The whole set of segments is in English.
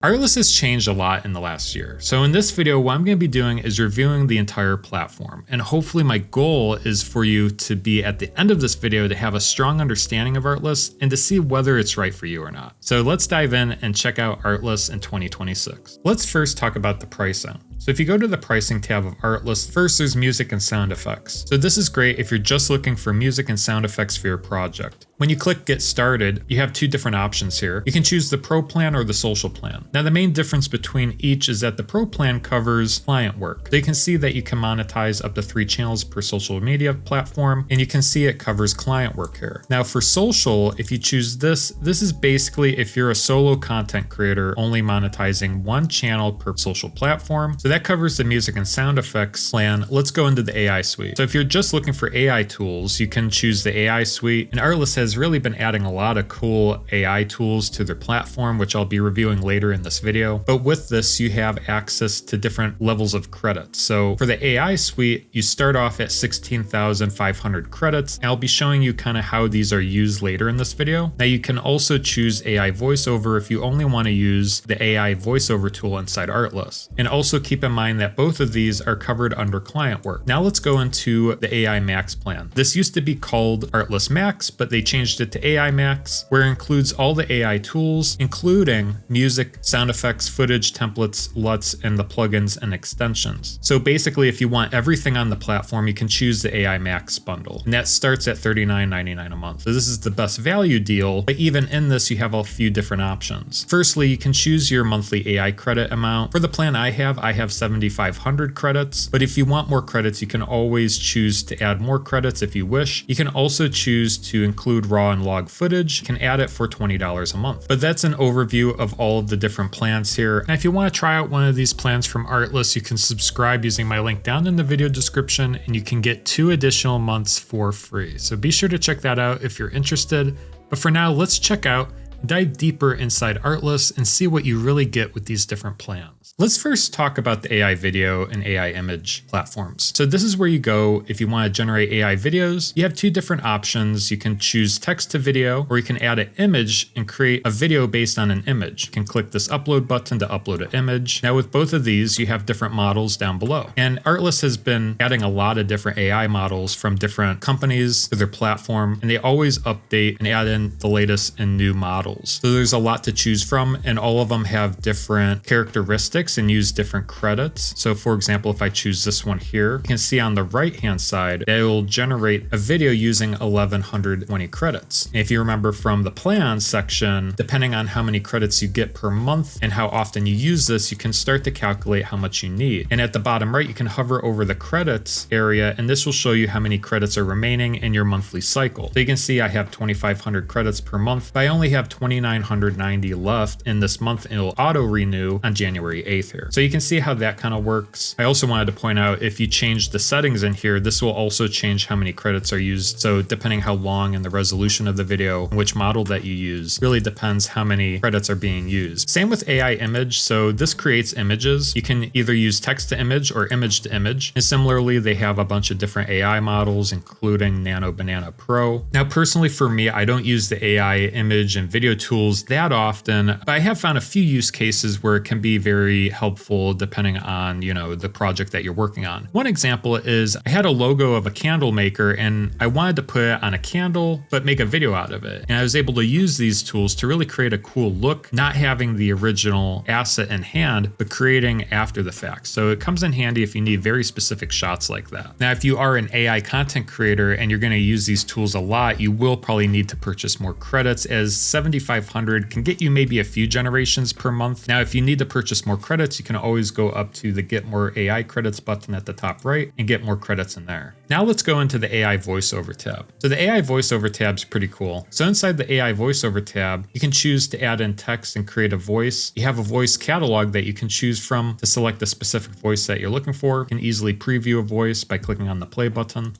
Artlist has changed a lot in the last year. So in this video, what I'm going to be doing is reviewing the entire platform. And hopefully my goal is for you to be at the end of this video to have a strong understanding of Artlist and to see whether it's right for you or not. So let's dive in and check out Artlist in 2026. Let's first talk about the pricing. So if you go to the pricing tab of Artlist, first there's music and sound effects. So this is great if you're just looking for music and sound effects for your project. When you click Get Started, you have two different options here. You can choose the Pro plan or the Social plan. Now the main difference between each is that the Pro plan covers client work. So you can see that you can monetize up to 3 channels per social media platform, and you can see it covers client work here. Now for Social, if you choose this is basically if you're a solo content creator only monetizing 1 channel per social platform. So that covers the music and sound effects plan. Let's go into the AI suite. So if you're just looking for AI tools, you can choose the AI suite, and Artlist has really been adding a lot of cool AI tools to their platform, which I'll be reviewing later in this video. But with this, you have access to different levels of credits. So for the AI suite, you start off at 16,500 credits. And I'll be showing you kind of how these are used later in this video. Now you can also choose AI voiceover if you only want to use the AI voiceover tool inside Artlist. And also keep in mind that both of these are covered under client work. Now let's go into the AI Max plan. This used to be called Artlist Max, but they changed it to AI Max, where it includes all the AI tools, including music, sound effects, footage, templates, LUTs, and the plugins and extensions. So basically, if you want everything on the platform, you can choose the AI Max bundle, and that starts at $39.99 a month. So this is the best value deal, but even in this, you have a few different options. Firstly, you can choose your monthly AI credit amount. For the plan I have 7,500 credits, but if you want more credits, you can always choose to add more credits if you wish. You can also choose to include raw and log footage. You can add it for $20 a month. But that's an overview of all of the different plans here. And if you want to try out one of these plans from Artlist, you can subscribe using my link down in the video description, and you can get 2 additional months for free. So be sure to check that out if you're interested. But for now, let's check out and dive deeper inside Artlist and see what you really get with these different plans. Let's first talk about the AI video and AI image platforms. So this is where you go if you want to generate AI videos. You have 2 different options. You can choose text to video, or you can add an image and create a video based on an image. You can click this upload button to upload an image. Now with both of these, you have different models down below. And Artlist has been adding a lot of different AI models from different companies to their platform, and they always update and add in the latest and new models. So there's a lot to choose from, and all of them have different characteristics and use different credits. So for example, if I choose this one here, you can see on the right hand side, it will generate a video using 1,120 credits. And if you remember from the plans section, depending on how many credits you get per month and how often you use this, you can start to calculate how much you need. And at the bottom right, you can hover over the credits area, and this will show you how many credits are remaining in your monthly cycle. So you can see I have 2,500 credits per month, but I only have 2,990 left in this month, and it'll auto renew on January 8th here. So you can see how that kind of works. I also wanted to point out, if you change the settings in here, this will also change how many credits are used. So depending how long and the resolution of the video, and which model that you use, really depends how many credits are being used. Same with AI image. So this creates images. You can either use text to image or image to image. And similarly, they have a bunch of different AI models, including Nano Banana Pro. Now, personally for me, I don't use the AI image and video tools that often, but I have found a few use cases where it can be very helpful depending on, the project that you're working on. One example is I had a logo of a candle maker, and I wanted to put it on a candle, but make a video out of it. And I was able to use these tools to really create a cool look, not having the original asset in hand, but creating after the fact. So it comes in handy if you need very specific shots like that. Now, if you are an AI content creator and you're going to use these tools a lot, you will probably need to purchase more credits, as 7,500 can get you maybe a few generations per month. Now, if you need to purchase more credits, you can always go up to the Get More AI Credits button at the top right and get more credits in there. Now let's go into the AI Voiceover tab. So the AI Voiceover tab is pretty cool. So inside the AI Voiceover tab, you can choose to add in text and create a voice. You have a voice catalog that you can choose from to select the specific voice that you're looking for. You can easily preview a voice by clicking on the play button.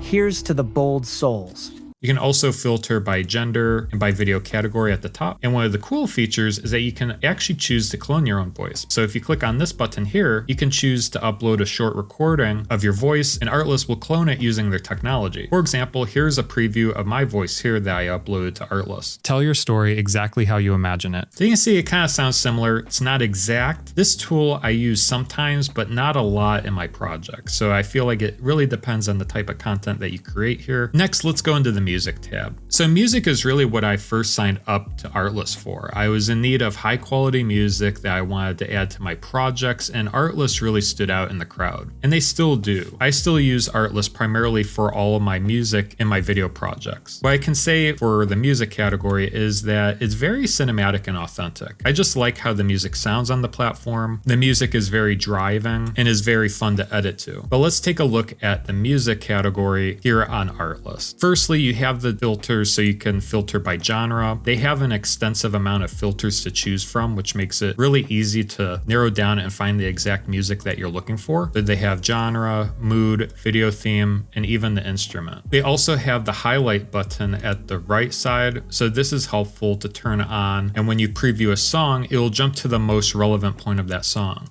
Here's to the bold souls. You can also filter by gender and by video category at the top. And one of the cool features is that you can actually choose to clone your own voice. So if you click on this button here, you can choose to upload a short recording of your voice, and Artlist will clone it using their technology. For example, here's a preview of my voice here that I uploaded to Artlist. Tell your story exactly how you imagine it. So you can see it kind of sounds similar. It's not exact. This tool I use sometimes, but not a lot in my project. So I feel like it really depends on the type of content that you create here. Next, let's go into the music tab. So music is really what I first signed up to Artlist for. I was in need of high quality music that I wanted to add to my projects, and Artlist really stood out in the crowd. And they still do. I still use Artlist primarily for all of my music and my video projects. What I can say for the music category is that it's very cinematic and authentic. I just like how the music sounds on the platform. The music is very driving and is very fun to edit to. But let's take a look at the music category here on Artlist. Firstly, you have the filters, so you can filter by genre. They have an extensive amount of filters to choose from, which makes it really easy to narrow down and find the exact music that you're looking for. So they have genre, mood, video theme, and even the instrument. They also have the highlight button at the right side, so this is helpful to turn on, and when you preview a song, it will jump to the most relevant point of that song.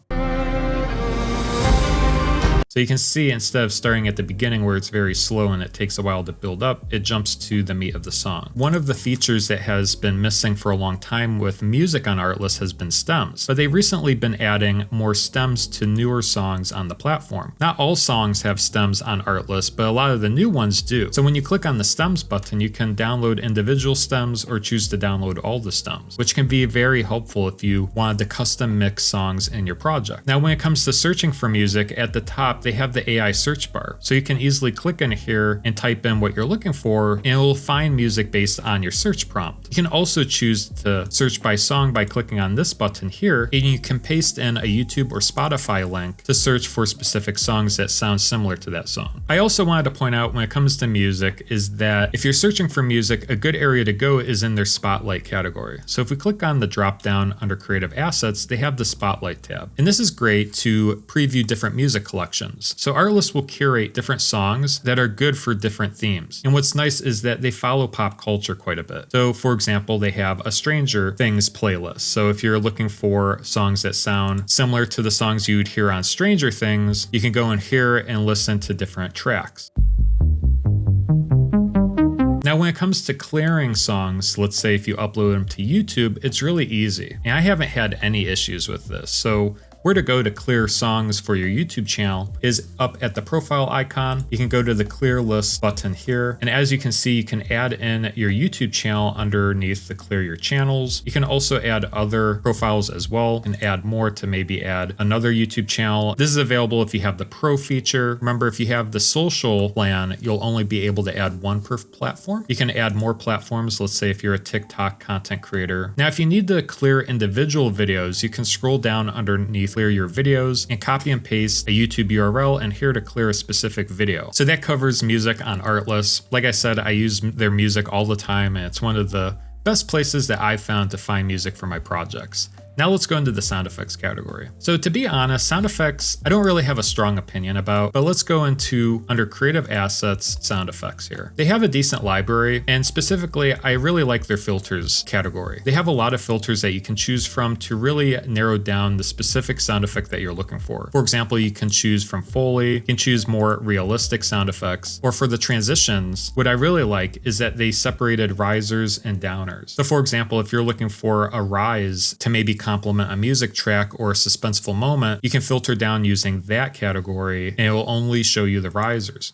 So you can see instead of starting at the beginning where it's very slow and it takes a while to build up, it jumps to the meat of the song. One of the features that has been missing for a long time with music on Artlist has been stems, but they've recently been adding more stems to newer songs on the platform. Not all songs have stems on Artlist, but a lot of the new ones do. So when you click on the stems button, you can download individual stems or choose to download all the stems, which can be very helpful if you wanted to custom mix songs in your project. Now, when it comes to searching for music, at the top, they have the AI search bar. So you can easily click in here and type in what you're looking for, and it will find music based on your search prompt. You can also choose to search by song by clicking on this button here, and you can paste in a YouTube or Spotify link to search for specific songs that sound similar to that song. I also wanted to point out when it comes to music is that if you're searching for music, a good area to go is in their Spotlight category. So if we click on the drop down under Creative Assets, they have the Spotlight tab. And this is great to preview different music collections. So Artlist will curate different songs that are good for different themes. And what's nice is that they follow pop culture quite a bit. So for example, they have a Stranger Things playlist. So if you're looking for songs that sound similar to the songs you would hear on Stranger Things, you can go in here and listen to different tracks. Now, when it comes to clearing songs, let's say if you upload them to YouTube, it's really easy. And I haven't had any issues with this. So where to go to clear songs for your YouTube channel is up at the profile icon. You can go to the clear list button here. And as you can see, you can add in your YouTube channel underneath the clear your channels. You can also add other profiles as well and add more to maybe add another YouTube channel. This is available if you have the pro feature. Remember, if you have the social plan, you'll only be able to add one per platform. You can add more platforms. Let's say if you're a TikTok content creator. Now, if you need to clear individual videos, you can scroll down underneath clear your videos and copy and paste a YouTube URL and here to clear a specific video. So that covers music on Artlist. Like I said, I use their music all the time, and it's one of the best places that I've found to find music for my projects. Now let's go into the sound effects category. So to be honest, sound effects, I don't really have a strong opinion about, but let's go into under Creative Assets, sound effects here. They have a decent library, and specifically, I really like their filters category. They have a lot of filters that you can choose from to really narrow down the specific sound effect that you're looking for. For example, you can choose from Foley, you can choose more realistic sound effects, or for the transitions, what I really like is that they separated risers and downers. So for example, if you're looking for a rise to maybe complement a music track or a suspenseful moment, you can filter down using that category and it will only show you the risers.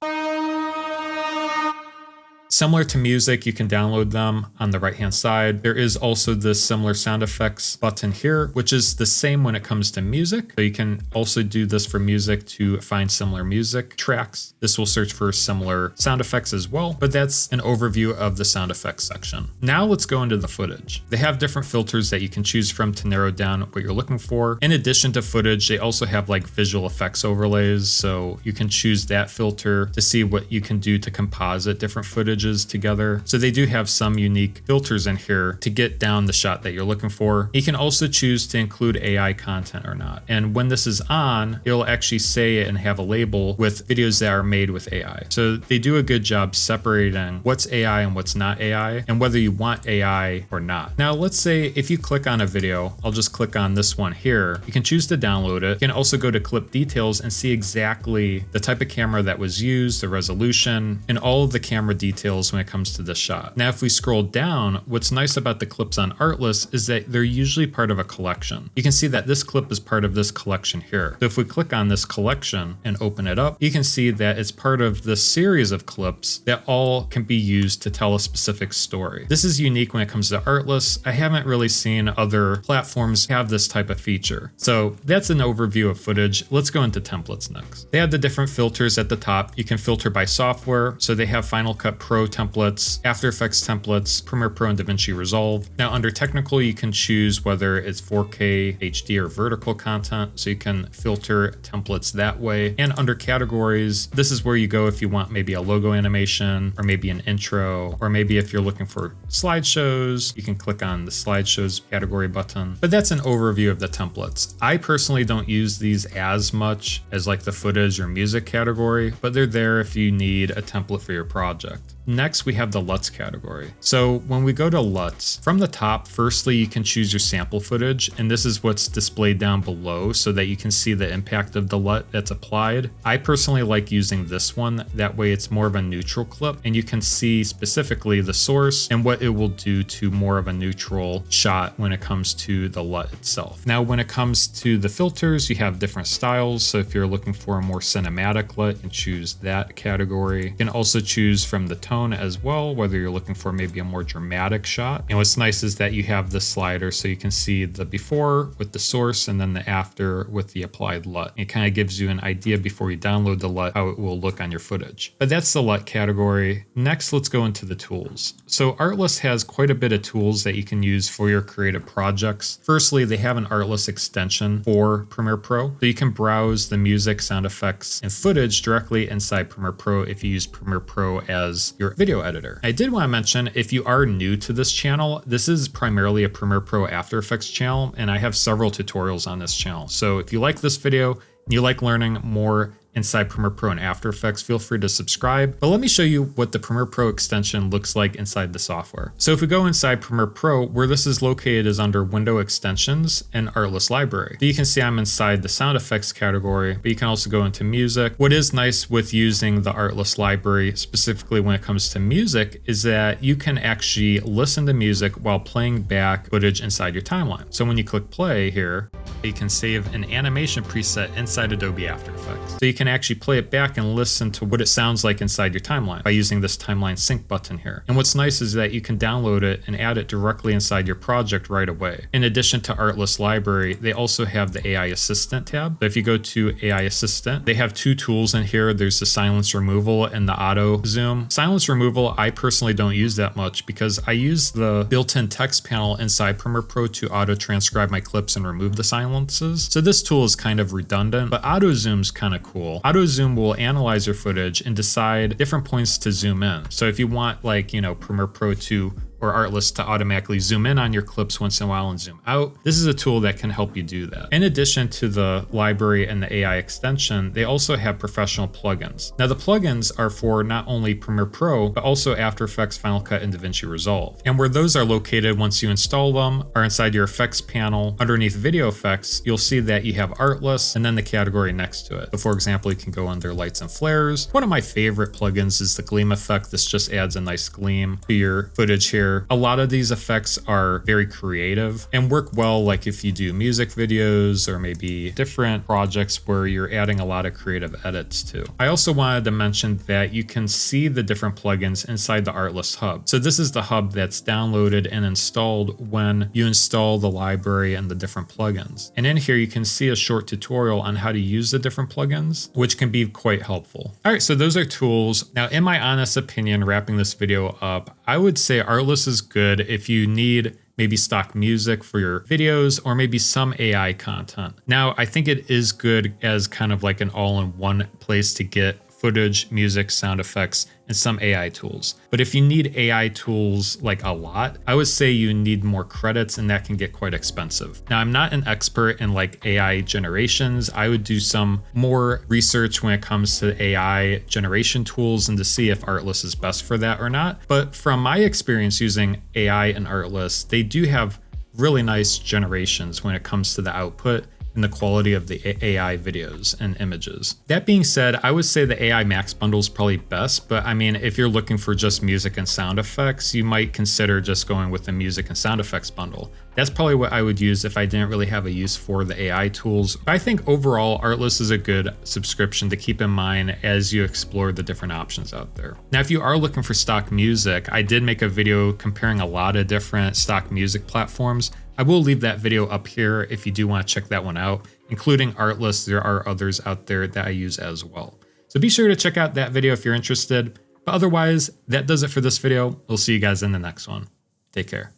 Similar to music, you can download them on the right-hand side. There is also this similar sound effects button here, which is the same when it comes to music. So you can also do this for music to find similar music tracks. This will search for similar sound effects as well, but that's an overview of the sound effects section. Now let's go into the footage. They have different filters that you can choose from to narrow down what you're looking for. In addition to footage, they also have like visual effects overlays. So you can choose that filter to see what you can do to composite different footage images together. So they do have some unique filters in here to get down the shot that you're looking for. You can also choose to include AI content or not. And when this is on, it'll actually say it and have a label with videos that are made with AI. So they do a good job separating what's AI and what's not AI, and whether you want AI or not. Now, let's say if you click on a video, I'll just click on this one here. You can choose to download it. You can also go to clip details and see exactly the type of camera that was used, the resolution, and all of the camera details when it comes to this shot. Now, if we scroll down, what's nice about the clips on Artlist is that they're usually part of a collection. You can see that this clip is part of this collection here. So if we click on this collection and open it up, you can see that it's part of this series of clips that all can be used to tell a specific story. This is unique when it comes to Artlist. I haven't really seen other platforms have this type of feature. So that's an overview of footage. Let's go into templates next. They have the different filters at the top. You can filter by software. So they have Final Cut Pro templates, After Effects templates, Premiere Pro and DaVinci Resolve. Now under technical, you can choose whether it's 4K, HD, or vertical content. So you can filter templates that way. And under categories, this is where you go if you want maybe a logo animation or maybe an intro, or maybe if you're looking for slideshows, you can click on the slideshows category button. But that's an overview of the templates. I personally don't use these as much as like the footage or music category, but they're there if you need a template for your project. Next, we have the LUTs category. So when we go to LUTs, from the top, firstly, you can choose your sample footage, and this is what's displayed down below so that you can see the impact of the LUT that's applied. I personally like using this one. That way it's more of a neutral clip, and you can see specifically the source and what it will do to more of a neutral shot when it comes to the LUT itself. Now, when it comes to the filters, you have different styles. So if you're looking for a more cinematic LUT, you can choose that category. You can also choose from the tone as well, whether you're looking for maybe a more dramatic shot. And what's nice is that you have the slider so you can see the before with the source and then the after with the applied LUT. It kind of gives you an idea before you download the LUT how it will look on your footage. But that's the LUT category. Next, let's go into the tools. So Artlist has quite a bit of tools that you can use for your creative projects. Firstly, they have an Artlist extension for Premiere Pro. So you can browse the music, sound effects, and footage directly inside Premiere Pro if you use Premiere Pro as your video editor. I did want to mention, if you are new to this channel, this is primarily a Premiere Pro After Effects channel, and I have several tutorials on this channel. So if you like this video and you like learning more inside Premiere Pro and After Effects, feel free to subscribe. But let me show you what the Premiere Pro extension looks like inside the software. So if we go inside Premiere Pro, where this is located is under Window Extensions and Artlist Library. So you can see I'm inside the sound effects category, but you can also go into music. What is nice with using the Artlist Library, specifically when it comes to music, is that you can actually listen to music while playing back footage inside your timeline. So when you click play here, you can save an animation preset inside Adobe After Effects. So you can actually play it back and listen to what it sounds like inside your timeline by using this timeline sync button here. And what's nice is that you can download it and add it directly inside your project right away. In addition to Artlist Library, they also have the AI Assistant tab. So if you go to AI Assistant, they have two tools in here. There's the silence removal and the auto zoom. Silence removal, I personally don't use that much because I use the built-in text panel inside Premiere Pro to auto transcribe my clips and remove the silences. So this tool is kind of redundant, but auto zoom's kind of cool. Auto zoom will analyze your footage and decide different points to zoom in. So if you want, like, Premiere Pro to or Artlist to automatically zoom in on your clips once in a while and zoom out, this is a tool that can help you do that. In addition to the library and the AI extension, they also have professional plugins. Now the plugins are for not only Premiere Pro, but also After Effects, Final Cut, and DaVinci Resolve. And where those are located once you install them are inside your effects panel. Underneath video effects, you'll see that you have Artlist and then the category next to it. So for example, you can go under lights and flares. One of my favorite plugins is the gleam effect. This just adds a nice gleam to your footage here. A lot of these effects are very creative and work well, like if you do music videos or maybe different projects where you're adding a lot of creative edits to. I also wanted to mention that you can see the different plugins inside the Artlist hub. So this is the hub that's downloaded and installed when you install the library and the different plugins. And in here you can see a short tutorial on how to use the different plugins, which can be quite helpful. All right, so those are tools. Now, in my honest opinion, wrapping this video up, I would say Artlist is good if you need maybe stock music for your videos or maybe some AI content. Now, I think it is good as kind of like an all-in-one place to get footage, music, sound effects, and some AI tools. But if you need AI tools like a lot, I would say you need more credits, and that can get quite expensive. Now, I'm not an expert in like AI generations. I would do some more research when it comes to AI generation tools and to see if Artlist is best for that or not. But from my experience using AI and Artlist, they do have really nice generations when it comes to the output and the quality of the AI videos and images. That being said, I would say the AI Max bundle is probably best, but I mean, if you're looking for just music and sound effects, you might consider just going with the music and sound effects bundle. That's probably what I would use if I didn't really have a use for the AI tools. But I think overall, Artlist is a good subscription to keep in mind as you explore the different options out there. Now, if you are looking for stock music, I did make a video comparing a lot of different stock music platforms. I will leave that video up here if you do want to check that one out, including Artlist. There are others out there that I use as well. So be sure to check out that video if you're interested. But otherwise, that does it for this video. We'll see you guys in the next one. Take care.